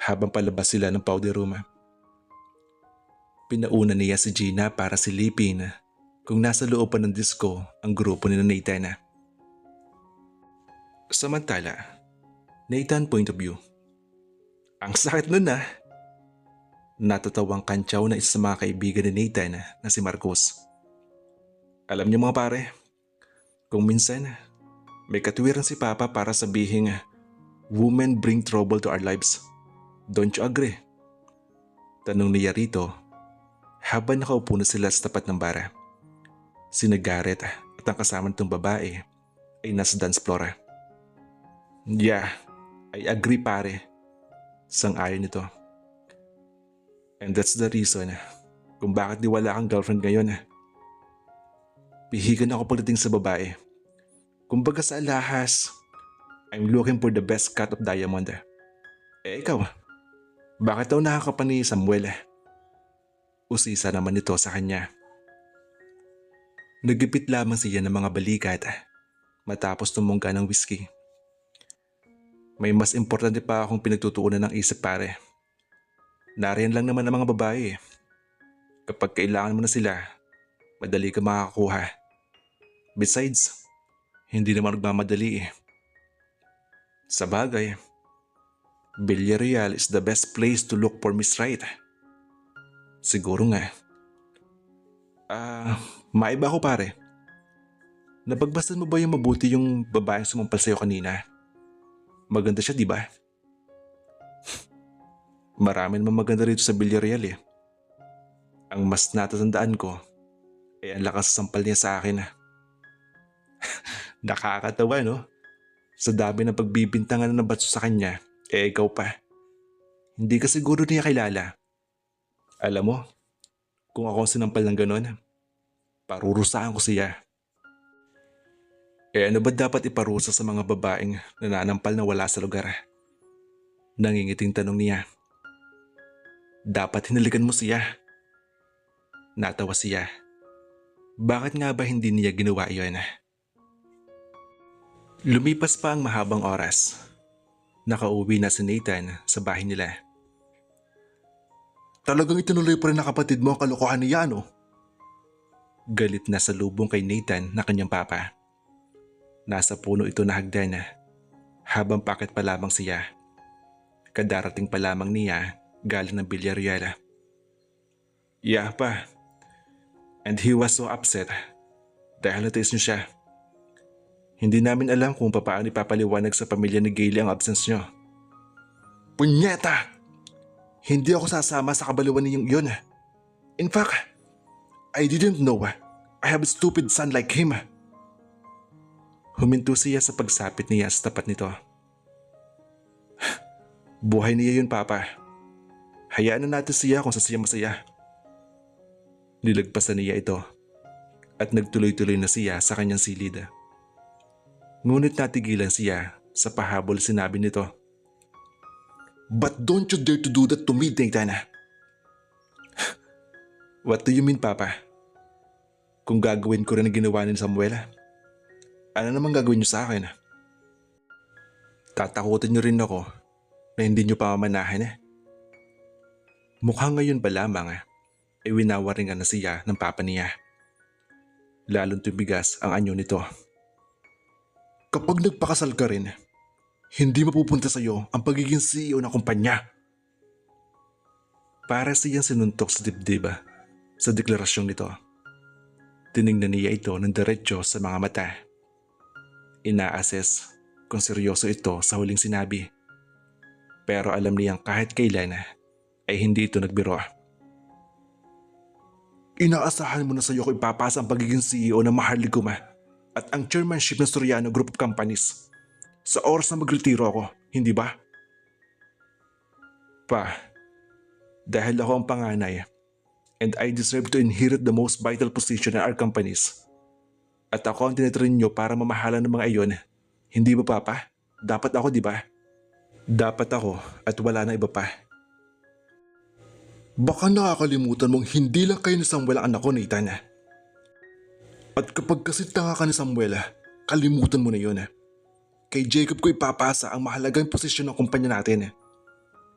habang palabas sila ng powder room. Pinauna niya si Gina para silipin kung nasa loob pa ng disco ang grupo ni Nathan. Samantala, Nathan point of view. Ang sakit nun ah. Natatawang kantsaw na isa sa mga kaibigan ni Nathan na si Marcos. Alam niyo mga pare, kung minsan may katwiran si Papa para sabihin women bring trouble to our lives. Don't you agree? Tanong niya rito habang nakaupo na sila sa tapat ng bara. Sina Garrett at ang kasama nitong babae ay nasa dance floor. Yeah, I agree pare. Sang-ayon nito. And that's the reason kung bakit di wala kang girlfriend ngayon. Pihigan ako pagdating sa babae. Kumbaga sa alahas, I'm looking for the best cut of diamond. Eh ikaw, bakit daw nakaka ni Samuel? Usisa naman nito sa kanya. Nagipit lamang siya ng mga balikat matapos tumungga ng whiskey. May mas importante pa akong pinagtutuunan ng isip pare. Nariyan lang naman ang mga babae. Kapag kailangan mo na sila, madali ka makakakuha. Besides, hindi naman nagmamadali eh. Sa bagay, Villarreal is the best place to look for Miss Right. Siguro nga. Maiba ako pare. Napagbastan mo ba yung mabuti yung babaeng sumampal sa'yo kanina? Maganda siya, di ba? Marami naman maganda rito sa Villarreal eh. Ang mas natatandaan ko ay ang lakas sa sampal niya sa akin. Nakakatawa no? Sa dami ng pagbibintangan na nabatso sa kanya, ikaw pa. Hindi ka siguro niya kilala. Alam mo, kung ako ang sinampal ng ganon, parurusahan ko siya. Ano ba dapat iparusa sa mga babaeng nananampal na wala sa lugar? Nangingiting tanong niya. Dapat hinalikan mo siya. Natawa siya. Bakit nga ba hindi niya ginawa yun? Lumipas pa ang mahabang oras. Nakauwi na si Nathan sa bahay nila. Talagang itinuloy pa rin na kapatid mo ang kalokohan niya, no? Galit na sa lubong kay Nathan na kanyang papa. Nasa puno ito na hagdan habang pakit pa lamang siya. Kadarating pa lamang niya galing ng Villarreal. Yeah pa. And he was so upset dahil natiis niyo siya. Hindi namin alam kung paano ipapaliwanag sa pamilya ni Gayle ang absence niyo. Punyeta! Hindi ako sasama sa kabaliwan niyong iyon. In fact, I didn't know I have a stupid son like him. Huminto siya sa pagsapit niya sa tapat nito. Buhay niya yun, Papa. Hayaan na natin siya kung saan siya masaya. Nilagpasan niya ito at nagtuloy-tuloy na siya sa kanyang silid. Ngunit natigilan siya sa pahabol sinabi nito. But don't you dare to do that to me, Nathan. What do you mean, Papa? Kung gagawin ko rin ang ginawa ni Samuel, ano naman gagawin niyo sa akin? Tatakutin niyo rin ako na hindi niyo pamamanahan. Mukha ngayon pa lamang ay winawaringan na siya ng papa niya. Lalong tumigas ang anyo nito. Kapag nagpakasal ka rin, hindi mapupunta sa iyo ang pagiging CEO ng kumpanya. Para siyang sinuntok sa dibdib sa deklarasyong nito. Tiningnan niya ito ng diretso sa mga mata. Ina-assess kung seryoso ito sa huling sinabi. Pero alam niyang kahit kailan ay hindi ito nagbiro. Inaasahan mo na sa iyo ko ipapasa ang pagiging CEO ng Maharlikuma at ang chairmanship ng Soriano Group of Companies sa oras na magretiro ako, hindi ba? Pa, dahil ako ang panganay and I deserve to inherit the most vital position in our companies. At ako ang tinitrin nyo para mamahalan ng mga iyon. Hindi ba, Papa? Dapat ako, di ba? Dapat ako at wala na iba pa. Baka nakakalimutan mong hindi lang kayo ni Samuel ang anak ko, Nathan. At kapag kasi tanga ka ni Samuel, kalimutan mo na yun. Kay Jacob ko ipapasa ang mahalagang posisyon ng kumpanya natin.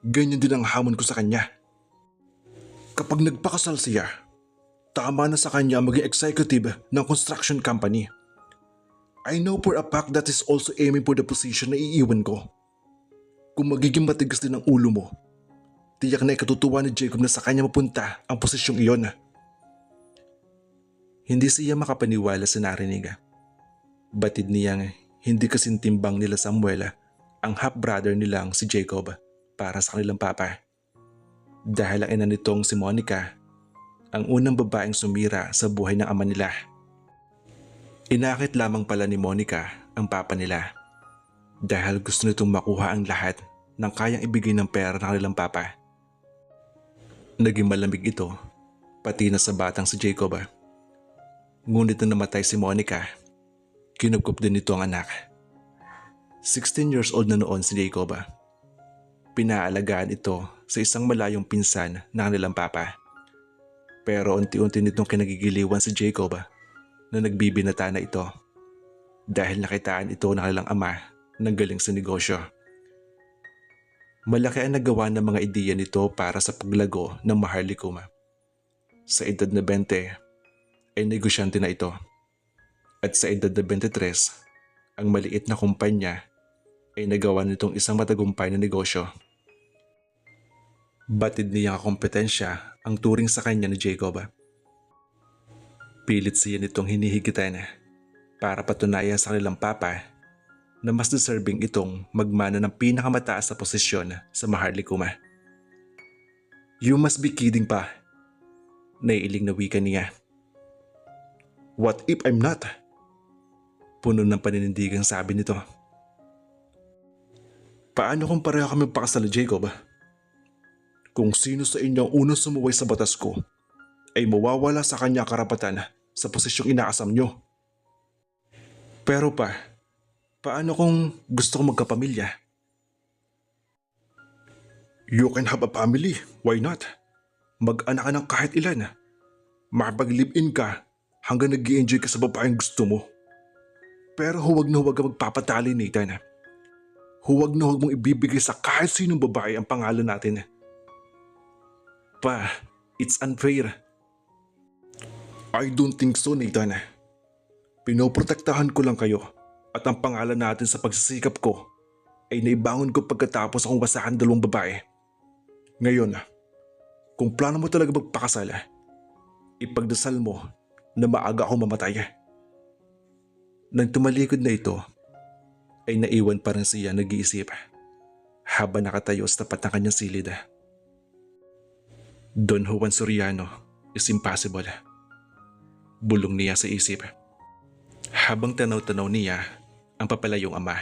Ganyan din ang hamon ko sa kanya. Kapag nagpakasal siya, tama na sa kanya maging executive ng construction company. I know for a fact that is also aiming for the position na iiwan ko. Kung magiging matigas din ang ulo mo, tiyak na ikatutuwa ni Jacob na sa kanya mapunta ang posisyong iyon. Hindi siya makapaniwala sa narinig. Batid niyang hindi kasintimbang nila Samuel ang half-brother nilang si Jacob para sa kanilang papa. Dahil ang ina nitong si Monica, ang unang babaeng sumira sa buhay ng ama nila. Inakit lamang pala ni Monica ang papa nila dahil gusto nitong makuha ang lahat ng kayang ibigay ng pera ng kanilang papa. Naging malamig ito, pati na sa batang si Jacob. Ngunit nang namatay si Monica, kinupkup din nito ang anak. 16 years old na noon si Jacob. Pinaalagaan ito sa isang malayong pinsan ng kanilang papa. Pero unti-unti nitong kinagigiliwan si Jacob na nagbibinata na ito dahil nakitaan ito ng kanilang ama ng galing sa negosyo. Malaki ang nagawa ng mga ideya nito para sa paglago ng Maharlika. Sa edad na 20 ay negosyante na ito. At sa edad na 23, ang maliit na kumpanya ay nagawa nitong isang matagumpay na negosyo. Batid niyang kompetensya ang turing sa kanya ni Jacob. Pilit siya nitong hinihigitan para patunayan sa kanilang papa na mas deserving itong magmana ng pinakamataas na posisyon sa Maharlika. "You must be kidding pa," naiiling na wika niya. "What if I'm not?" Puno ng paninindigang sabi nito. "Paano kung pareho kami pakasal, Jacob? Kung sino sa inyo ang unang sumuway sa batas ko, ay mawawala sa kanya karapatan sa posisyong inaasam nyo. Pero paano kung gusto kong magkapamilya?" "You can have a family, why not? Mag-anak ka ng kahit ilan. Makapag-live-in ka hanggang nag-i-enjoy ka sa babaeng gusto mo. Pero huwag na huwag ka magpapatali, Nathan. Huwag na huwag mong ibibigay sa kahit sinong babae ang pangalan natin. It's unfair." "I don't think so, Nathan. Pinoprotektahan ko lang kayo at ang pangalan natin sa pagsisikap ko ay naibangon ko pagkatapos akong wasakan 2 babae. Ngayon, kung plano mo talaga magpakasal, ipagdasal mo na maaga akong mamatay." Nang tumalikod na ito, ay naiwan pa rin siya nag-iisip habang nakatayo sa tapat ng kanyang silid. Don Juan Soriano is impossible. Bulong niya sa isip habang tanaw-tanaw niya ang papalayong ama.